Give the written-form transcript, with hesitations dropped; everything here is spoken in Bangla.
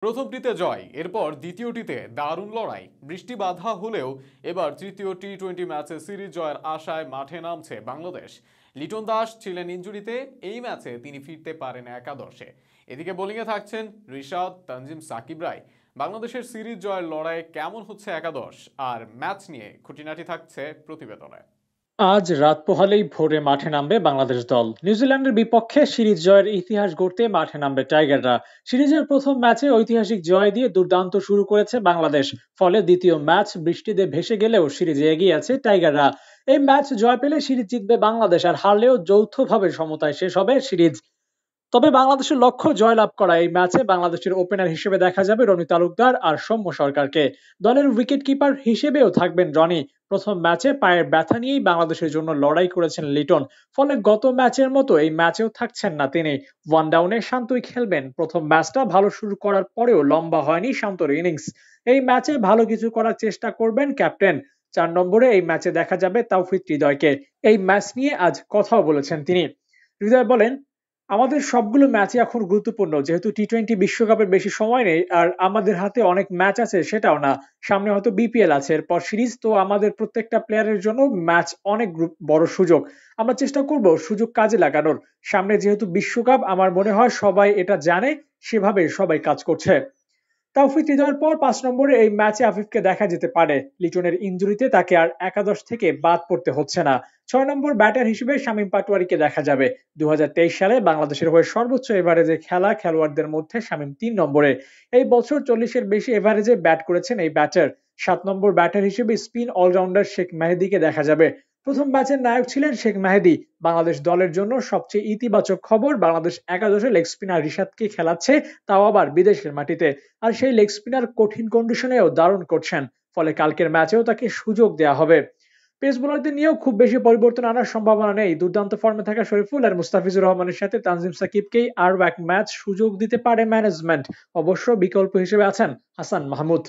প্রথমটিতে জয়, এরপর দ্বিতীয়টিতে দারুণ লড়াই। বৃষ্টি বাধা হলেও এবার তৃতীয় টি-20 ম্যাচে সিরিজ জয়ের আশায় মাঠে নামছে বাংলাদেশ। লিটন দাস ছিলেন ইনজুরিতে, এই ম্যাচে তিনি ফিরতে পারেন একাদশে। এদিকে বোলিংয়ে থাকছেন রিশাদ, তানজিম, সাকিব রায়। বাংলাদেশের সিরিজ জয়ের লড়াই কেমন হচ্ছে একাদশ, আর ম্যাচ নিয়ে খুঁটিনাটি থাকছে প্রতিবেদনে। আজ রাত পোহালেই ভোরে মাঠে নামবে বাংলাদেশ দল। নিউজিল্যান্ডের বিপক্ষে সিরিজ জয়ের ইতিহাস গড়তে মাঠে নামবে টাইগাররা। সিরিজের প্রথম ম্যাচে ঐতিহাসিক জয় দিয়ে দুর্দান্ত শুরু করেছে বাংলাদেশ। ফলে দ্বিতীয় ম্যাচ বৃষ্টিতে ভেসে গেলেও সিরিজে এগিয়ে আছে টাইগাররা। এই ম্যাচ জয় পেলে সিরিজ জিতবে বাংলাদেশ, আর হারলেও যৌথভাবে সমতায় শেষ হবে সিরিজ। তবে বাংলাদেশের লক্ষ্য জয়লাভ করা। এই ম্যাচে বাংলাদেশের ওপেনার হিসেবে দেখা যাবে রনি তালুকদার আর সৌম্য সরকারকে। দলের উইকেট কিপার হিসেবেও থাকবেন রনি। প্রথম ম্যাচে পায়ের ব্যথা নিয়েই বাংলাদেশের জন্য লড়াই করেছেন লিটন। ফলে গত ম্যাচের মতো এই ম্যাচেও থাকছেন না তিনি। ওয়ান ডাউনে শান্তই খেলবেন। প্রথম ম্যাচটা ভালো শুরু করার পরেও লম্বা হয়নি শান্তর ইনিংস। এই ম্যাচে ভালো কিছু করার চেষ্টা করবেন ক্যাপ্টেন। 4 নম্বরে এই ম্যাচে দেখা যাবে তাওফিক হৃদয়কে। এই ম্যাচ নিয়ে আজ কথাও বলেছেন তিনি। হৃদয় বলেন, আমাদের সবগুলো ম্যাচই এখন গুরুত্বপূর্ণ, যেহেতু টি-20 বিশ্বকাপের বেশি সময় নেই আর আমাদের হাতে অনেক ম্যাচ আছে সেটাও না। সামনে হয়তো বিপিএল আছে, এরপর সিরিজ। তো আমাদের প্রত্যেকটা প্লেয়ারের জন্য ম্যাচ অনেক বড় সুযোগ। আমরা চেষ্টা করব সুযোগ কাজে লাগানোর। সামনে যেহেতু বিশ্বকাপ, আমার মনে হয় সবাই এটা জানে, সেভাবে সবাই কাজ করছে। তাওফিক হৃদয়ের পর 5 নম্বরে এই ম্যাচে আফিফকে দেখা যেতে পারে। লিটনের ইনজুরিতে তাকে আর একাদশ থেকে বাদ পড়তে হচ্ছে না। 6 নম্বর ব্যাটার হিসেবে শামীম পাটোয়ারিকে দেখা যাবে। 2023 সালে বাংলাদেশের হয়ে সর্বোচ্চ এভারেজে খেলা খেলোয়াড়দের মধ্যে শামীম 3 নম্বরে। এই বছর 40-এর বেশি এভারেজে ব্যাট করেছেন এই ব্যাটার। 7 নম্বর ব্যাটার হিসেবে স্পিন অলরাউন্ডার শেখ মেহেদীকে দেখা যাবে। প্রথম ম্যাচের নায়ক ছিলেন শেখ মেহেদী। বাংলাদেশ দলের জন্য সবচেয়ে ইতিবাচক খবর, বাংলাদেশ একাদশে লেগ স্পিনার রিশাদকে খেলাচ্ছে, তাও আবার বিদেশের মাটিতে। আর সেই লেগ স্পিনার কঠিন কন্ডিশনেও দারুণ করছেন। ফলে কালকের ম্যাচেও তাকে সুযোগ দেওয়া হবে। পেস বোলারদের নিয়েও খুব বেশি পরিবর্তন আনার সম্ভাবনা নেই। দুর্দান্ত ফর্মে থাকা শরীফুল আর মুস্তাফিজুর রহমানের সাথে তানজিম সাকিবকেই আরও এক ম্যাচ সুযোগ দিতে পারে ম্যানেজমেন্ট। অবশ্য বিকল্প হিসেবে আছেন হাসান মাহমুদ।